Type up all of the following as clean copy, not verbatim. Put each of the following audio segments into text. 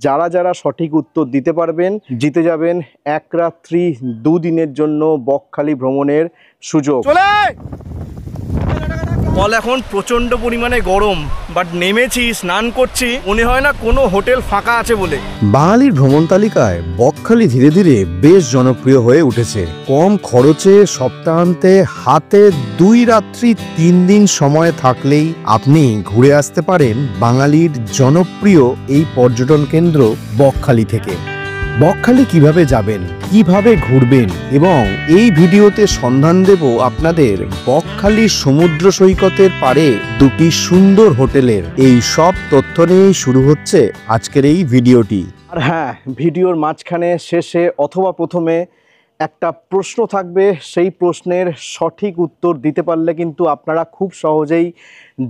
যারা যারা সঠিক উত্তর দিতে পারবেন জিতে যাবেন এক রাত্রি 2 দিনের জন্য বকখালি ভ্রমণের সুযোগ। বল এখন প্রচন্ড পরিমাণে গরম, বাট নেমেছি, স্নান করছি, মনে হয় না কোনো হোটেল ফাঁকা আছে বলে। বাঙালির ভ্রমণ তালিকায় বকখালি ধীরে ধীরে বেশ জনপ্রিয় হয়ে উঠেছে। কম খরচে সপ্তাহান্তে হাতে 2 রাত্রি 3 দিন সময় থাকলেই আপনি ঘুরে আসতে পারেন বাঙালির জনপ্রিয় এই পর্যটন কেন্দ্র বকখালি থেকে। বকখালি কিভাবে যাবেন, কিভাবে ঘুরবেন এবং এই ভিডিওতে সন্ধান দেব আপনাদের বকখালি সমুদ্র সৈকতের পারে 2টি সুন্দর হোটেলের। এই সব তথ্য নিয়েই শুরু হচ্ছে আজকের এই ভিডিওটি। আর হ্যাঁ, ভিডিওর মাঝখানে, শেষে অথবা প্রথমে একটা প্রশ্ন থাকবে। সেই প্রশ্নের সঠিক উত্তর দিতে পারলে কিন্তু আপনারা খুব সহজেই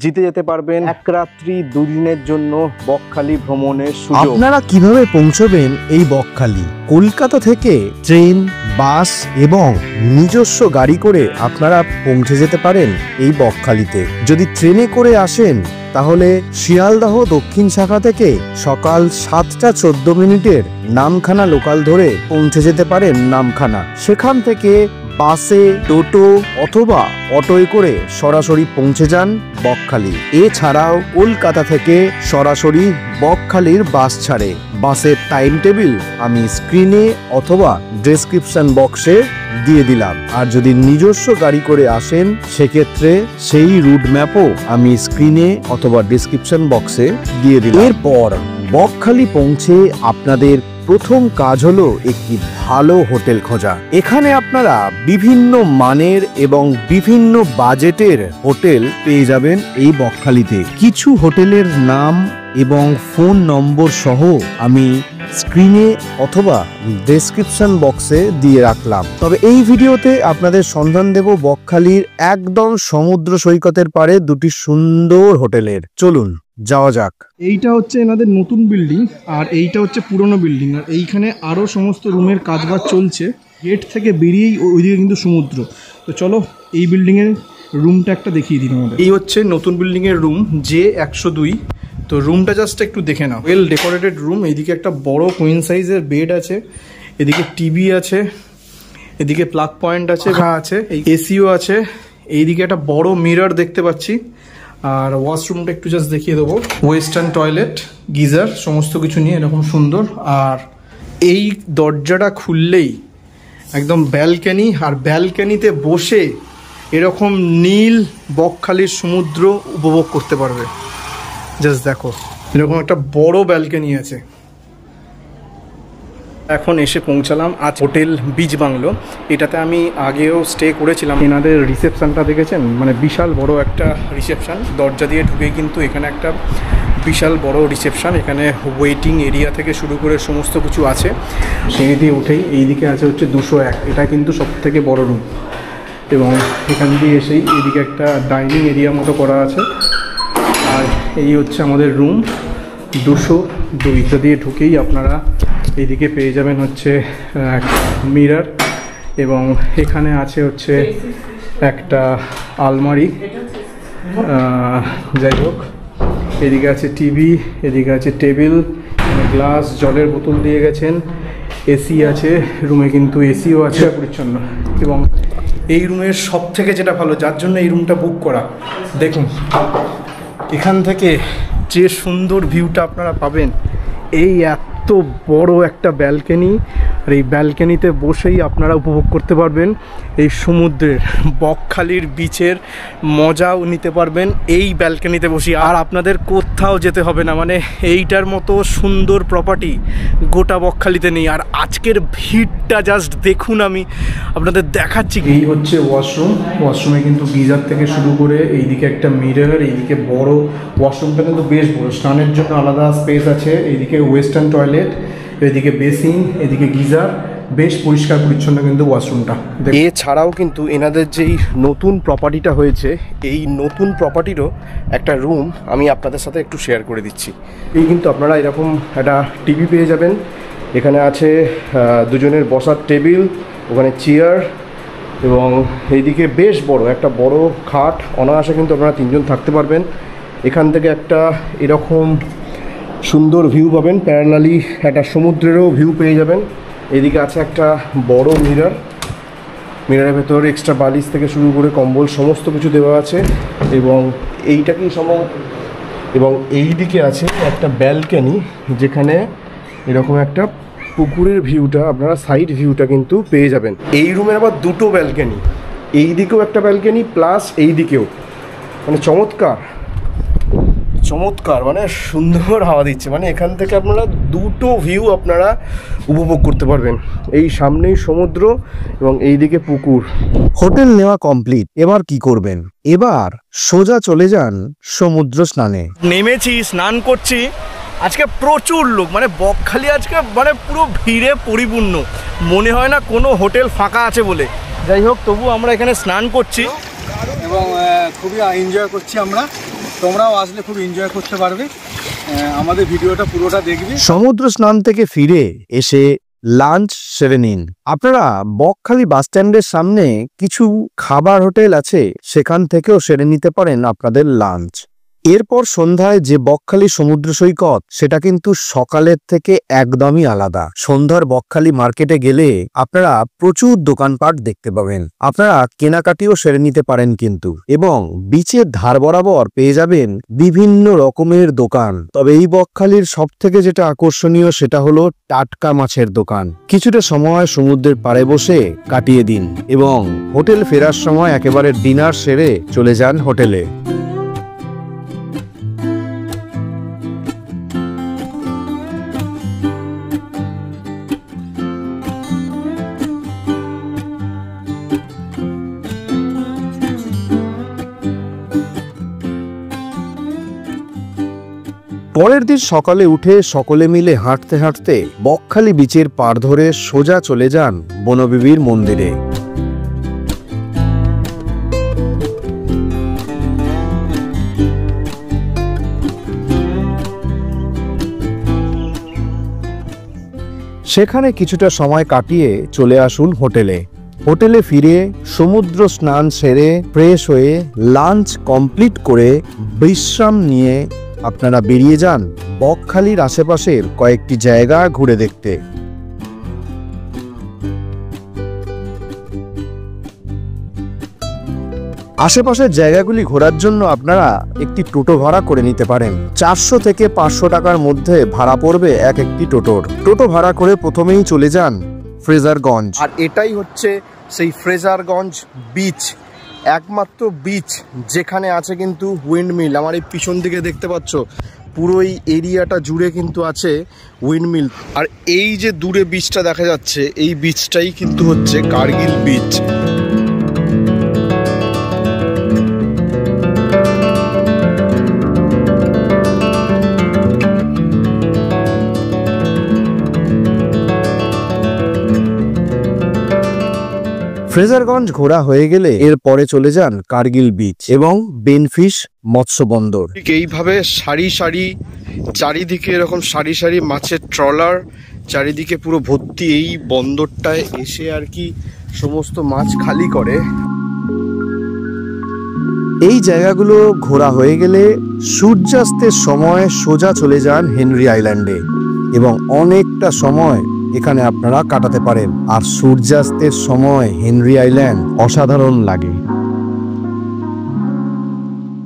জিতে যেতে পারবেন এক রাত্রি 2 দিনের জন্য বকখালি ভ্রমণের সুযোগ। আপনারা কিভাবে পৌঁছবেন এই বকখালি? কলকাতা থেকে ট্রেন, বাস এবং নিজস্ব গাড়ি করে আপনারা পৌঁছে যেতে পারেন এই বকখালিতে। যদি ট্রেনে করে আসেন তাহলে শিয়ালদহ দক্ষিণ শাখা থেকে সকাল 7টা 14 মিনিটের নামখানা লোকাল ধরে পৌঁছে যেতে পারেন নামখানা। সেখান থেকে বাসে, টোটো অথবা অটোয় করে সরাসরি পৌঁছে যান বকখালি। এছাড়াও কলকাতা থেকে সরাসরি বকখালির বাস ছাড়ে। বাসের টাইম টেবিল আমি স্ক্রিনে অথবা ডেসক্রিপশন বক্সে দিয়ে দিলাম। আর যদি নিজস্ব গাড়ি করে আসেন সেক্ষেত্রে সেই রুট ম্যাপও আমি স্ক্রিনে অথবা ডেসক্রিপশন বক্সে দিয়ে দিলাম। এরপর বকখালি পৌঁছে আপনাদের প্রথম কাজ হলো একটি ভালো হোটেল খোঁজা। এখানে আপনারা বিভিন্ন মানের এবং বিভিন্ন বাজেটের হোটেল পেয়ে যাবেন এই বকখালিতে। কিছু হোটেলের নাম এবং ফোন নম্বর সহ আমি স্ক্রিনে অথবা ডেসক্রিপশন বক্সে দিয়ে রাখলাম। তবে এই ভিডিওতে আপনাদের সন্ধান দেব বকখালির একদম সমুদ্র সৈকতের পারে 2টি সুন্দর হোটেলের। চলুন যাওয়া যাক। এইটা হচ্ছে এনাদের নতুন বিল্ডিং আর এইটা হচ্ছে পুরনো বিল্ডিং। আর এইখানে আরও সমস্ত রুমের কাজবাজ চলছে। গেট থেকে বেরিয়েই ওইদিকে কিন্তু সমুদ্র। তো চলো এই বিল্ডিংয়ের রুমটা একটা দেখিয়ে দিন আমাদের। এই হচ্ছে নতুন বিল্ডিংয়ের রুম J102। তো রুমটা জাস্ট একটু দেখে নাও। Well decorated room. এইদিকে একটা বড় কুইন সাইজের বেড আছে, এদিকে টিভি আছে, এদিকে প্লাগ পয়েন্ট আছে, এসিও আছে, এইদিকে একটা বড় মিরর দেখতে পাচ্ছি। আর ওয়াশরুমটা একটু জাস্ট দেখিয়ে দেবো। ওয়েস্টার্ন টয়লেট, গিজার, সমস্ত কিছু নিয়ে এরকম সুন্দর। আর এই দরজাটা খুললেই একদম ব্যালকনি, আর ব্যালকনিতে বসে এরকম নীল বকখালির সমুদ্র উপভোগ করতে পারবে। জাস্ট দেখো, এরকম একটা বড় ব্যালকনি আছে। এখন এসে পৌঁছালাম আজ হোটেল বিচ বাংলো। এটাতে আমি আগেও স্টে করেছিলাম। এনাদের রিসেপশনটা দেখেছেন, মানে বিশাল বড় একটা রিসেপশন। দরজা দিয়ে ঢুকে কিন্তু এখানে একটা বিশাল বড় রিসেপশন। এখানে ওয়েটিং এরিয়া থেকে শুরু করে সমস্ত কিছু আছে। সিঁড়ি দিয়ে উঠেই এইদিকে আছে হচ্ছে 201। এটা কিন্তু সব থেকে বড় রুম। এবং এখান দিয়ে এসেই এইদিকে একটা ডাইনিং এরিয়া মতো করা আছে। আর এই হচ্ছে আমাদের রুম 202। দিয়ে ঢুকেই আপনারা এইদিকে পেয়ে যাবেন হচ্ছে মিরর, এবং এখানে আছে হচ্ছে একটা আলমারি। যাই হোক, এদিকে আছে টিভি, এদিকে আছে টেবিল, গ্লাস, জলের বোতল দিয়ে গেছেন, এসি আছে রুমে, কিন্তু এসিও আছে পরিচ্ছন্ন। এবং এই রুমের সব থেকে যেটা ভালো, যার জন্য এই রুমটা বুক করা, দেখুন এখান থেকে যে সুন্দর ভিউটা আপনারা পাবেন। এই এত বড় একটা ব্যালকনি, আর এই ব্যালকনিতে বসেই আপনারা উপভোগ করতে পারবেন এই সমুদ্রের, বকখালির বিচের মজাও নিতে পারবেন এই ব্যালকনিতে বসে। আর আপনাদের কোথাও যেতে হবে না, মানে এইটার মতো সুন্দর প্রপার্টি গোটা বকখালিতে নেই। আর আজকের ভিড়টা জাস্ট দেখুন, আমি আপনাদের দেখাচ্ছি। এই হচ্ছে ওয়াশরুম। ওয়াশরুমে কিন্তু গিজার থেকে শুরু করে এইদিকে একটা মিরর, এইদিকে বড় ওয়াশরুমটা কিন্তু বেশ বড়, স্নানের জন্য আলাদা স্পেস আছে। এইদিকে ওয়েস্টার্ন টয়লেট, এদিকে বেসিন, এদিকে গিজার, বেশ পরিষ্কার পরিচ্ছন্ন কিন্তু ওয়াশরুমটা। এছাড়াও কিন্তু এনাদের যেই নতুন প্রপার্টিটা হয়েছে, এই নতুন প্রপার্টিরও একটা রুম আমি আপনাদের সাথে একটু শেয়ার করে দিচ্ছি। এই কিন্তু আপনারা এরকম একটা টিভি পেয়ে যাবেন। এখানে আছে দুজনের বসার টেবিল, ওখানে চেয়ার, এবং এইদিকে বেশ বড় একটা বড় খাট। অনায়াসে কিন্তু আপনারা 3 জন থাকতে পারবেন। এখান থেকে একটা এরকম সুন্দর ভিউ পাবেন, প্যারালালি একটা সমুদ্রেরও ভিউ পেয়ে যাবেন। এদিকে আছে একটা বড় মিরর, মিররের ভেতর এক্সট্রা বালিশ থেকে শুরু করে কম্বল সমস্ত কিছু দেওয়া আছে। এবং এইটাকেই এবং এই দিকে আছে একটা ব্যালকনি, যেখানে এরকম একটা পুকুরের ভিউটা আপনারা সাইড ভিউটা কিন্তু পেয়ে যাবেন। এই রুমের আবার দুটো ব্যালকনি, এই দিকেও একটা ব্যালকনি প্লাস এই দিকেও, মানে চমৎকার চমৎকার, মানে সুন্দর হাওয়া দিচ্ছে। মানে এখান থেকে আপনারা দুটো ভিউ আপনারা উপভোগ করতে পারবেন, এই সামনেই সমুদ্র এবং এই দিকে পুকুর। হোটেল নেওয়া কমপ্লিট, এবার কি করবেন? এবার সোজা চলে যান সমুদ্র স্নানে। নেমেছি, স্নান করছি, আজকে প্রচুর লোক, মানে বকখালি আজকে মানে পুরো ভিড়ে পরিপূর্ণ, মনে হয় না কোনো হোটেল ফাঁকা আছে বলে। যাই হোক, তবু আমরা এখানে স্নান করছি এবং খুবই এনজয় করছি আমরা। তোমরাও আসলে খুব এনজয় করতে পারবে, আমাদের ভিডিওটা পুরোটা দেখবে। সমুদ্র স্নান থেকে ফিরে এসে লাঞ্চ সেরে নিন। আপনারা বকখালি বাস স্ট্যান্ডের সামনে কিছু খাবার হোটেল আছে, সেখান থেকেও সেরে নিতে পারেন আপনাদের লাঞ্চ। এরপর সন্ধ্যায় যে বকখালি সমুদ্র সৈকত, সেটা কিন্তু সকালের থেকে একদমই আলাদা। সন্ধ্যার বকখালি মার্কেটে গেলে আপনারা প্রচুর দোকানপাট দেখতে পাবেন, আপনারা কেনাকাটিও সেরে নিতে পারেন কিন্তু। এবং বিচের ধার বরাবর পেয়ে যাবেন বিভিন্ন রকমের দোকান। তবে এই বকখালির সব থেকে যেটা আকর্ষণীয় সেটা হলো টাটকা মাছের দোকান। কিছুটা সময় সমুদ্রের পাড়ে বসে কাটিয়ে দিন এবং হোটেল ফেরার সময় একেবারে ডিনার সেরে চলে যান হোটেলে। পরের দিন সকালে উঠে সকলে মিলে হাঁটতে হাঁটতে বকখালি বিচের পাড় ধরে সোজা চলে যান বনবিবির মন্দিরে। সেখানে কিছুটা সময় কাটিয়ে চলে আসুন হোটেলে। হোটেলে ফিরে সমুদ্র স্নান সেরে ফ্রেশ হয়ে লাঞ্চ কমপ্লিট করে বিশ্রাম নিয়ে আপনারা বেরিয়ে যান বকখালির আশেপাশের কয়েকটি জায়গা ঘুরে দেখতে। আশেপাশের জায়গাগুলি ঘোরার জন্য আপনারা একটি টোটো ভাড়া করে নিতে পারেন। 400 থেকে 500 টাকার মধ্যে ভাড়া পড়বে একটি টোটোর। টোটো ভাড়া করে প্রথমেই চলে যান ফ্রেজারগঞ্জ। আর এটাই হচ্ছে সেই ফ্রেজারগঞ্জ বিচ, একমাত্র বিচ যেখানে আছে কিন্তু উইন্ডমিল। আমার এই পিছন দিকে দেখতে পাচ্ছ, পুরো এই এরিয়াটা জুড়ে কিন্তু আছে উইন্ডমিল। আর এই যে দূরে বিচটা দেখা যাচ্ছে, এই বিচটাই কিন্তু হচ্ছে কার্গিল বিচ। ফ্রেজারগঞ্জ ঘোরা হয়ে গেলে এরপরে চলে যান কার্গিল বিচ এবং বেনফিশ মৎস্য বন্দর। ঠিক এইভাবে সারি সারি চারিদিকে এরকম সারি সারি মাছের ট্রলার, চারিদিকে পুরো ভর্তি। এই বন্দরটায় এসে আর কি সমস্ত মাছ খালি করে। এই জায়গাগুলো ঘোরা হয়ে গেলে সূর্যাস্তের সময় সোজা চলে যান হেনরি আইল্যান্ডে এবং অনেকটা সময় এখানে আপনারা কাটাতে পারেন। আর সূর্যাস্তের সময় হেনরি আইল্যান্ড অসাধারণ লাগে।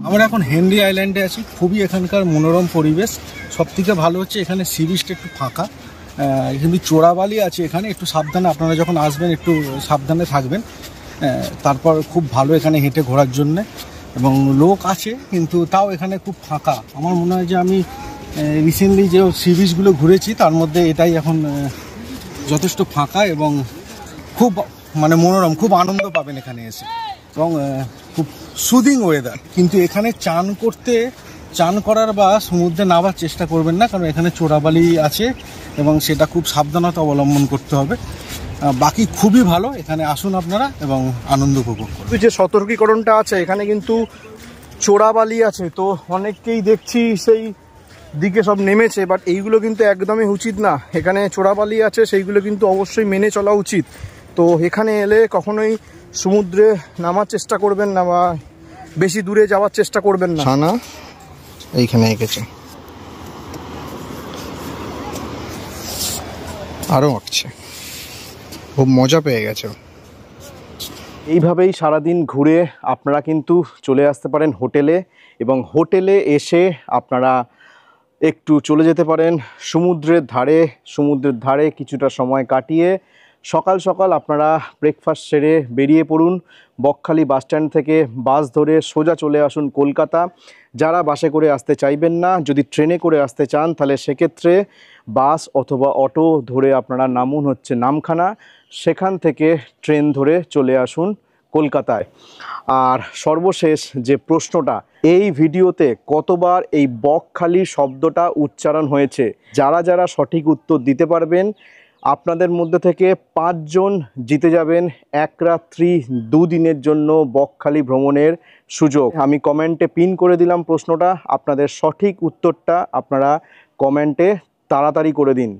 আমরা এখন হেনরি আইল্যান্ডে আছি, খুবই এখানকার মনোরম পরিবেশ। সব থেকে ভালো হচ্ছে এখানে সি বিচটা একটু ফাঁকা, কিন্তু চোরাবালি আছে এখানে, একটু সাবধানে আপনারা যখন আসবেন একটু সাবধানে থাকবেন। তারপর খুব ভালো এখানে হেঁটে ঘোরার জন্যে, এবং লোক আছে কিন্তু তাও এখানে খুব ফাঁকা। আমার মনে হয় যে আমি রিসেন্টলি যে সি বিচগুলো ঘুরেছি তার মধ্যে এটাই এখন যথেষ্ট ফাঁকা এবং খুব মানে মনোরম, খুব আনন্দ পাবেন এখানে এসে, এবং খুব সুদিং ওয়েদার। কিন্তু এখানে চান করার বা সমুদ্রে নামার চেষ্টা করবেন না, কারণ এখানে চোরাবালি আছে এবং সেটা খুব সাবধানতা অবলম্বন করতে হবে। বাকি খুবই ভালো, এখানে আসুন আপনারা এবং আনন্দ উপভোগ করুন। যে সতর্কীকরণটা আছে, এখানে কিন্তু চোরাবালি আছে, তো অনেককেই দেখছি সেই দিকে সব নেমেছে, বাট এইগুলো কিন্তু একদমই উচিত না। এখানে চোরাবালি আছে, সেইগুলো কিন্তু অবশ্যই মেনে চলা উচিত। তো এখানে এলে কখনোই সমুদ্রে নামার চেষ্টা করবেন না বা বেশি দূরে যাওয়ার চেষ্টা করবেন না। ছানা এইখানে এঁকেছে। আরও আঁকছে, খুব মজা পেয়ে গেছে। এইভাবেই সারাদিন ঘুরে আপনারা কিন্তু চলে আসতে পারেন হোটেলে, এবং হোটেলে এসে আপনারা একটু চলে যেতে পারেন সমুদ্রের ধারে কিছুটা সময় কাটিয়ে সকাল সকাল আপনারা ব্রেকফাস্ট সেরে বেরিয়ে পড়ুন। বকখালি বাস স্ট্যান্ড থেকে বাস ধরে সোজা চলে আসুন কলকাতা। যারা বাসে করে আসতে চাইবেন না, যদি ট্রেনে করে আসতে চান, তাহলে সেক্ষেত্রে বাস অথবা অটো ধরে আপনারা নামুন হচ্ছে নামখানা, সেখান থেকে ট্রেন ধরে চলে আসুন কলকাতায়। আর সর্বশেষ যে প্রশ্নটা, এই ভিডিওতে কতবার এই বকখালি শব্দটা উচ্চারণ হয়েছে, যারা যারা সঠিক উত্তর দিতে পারবেন আপনাদের মধ্যে থেকে 5 জন জিতে যাবেন 1 রাত্রি 2 দিনের জন্য বকখালি ভ্রমণের সুযোগ। আমি কমেন্টে পিন করে দিলাম প্রশ্নটা, আপনাদের সঠিক উত্তরটা আপনারা কমেন্টে তাড়াতাড়ি করে দিন।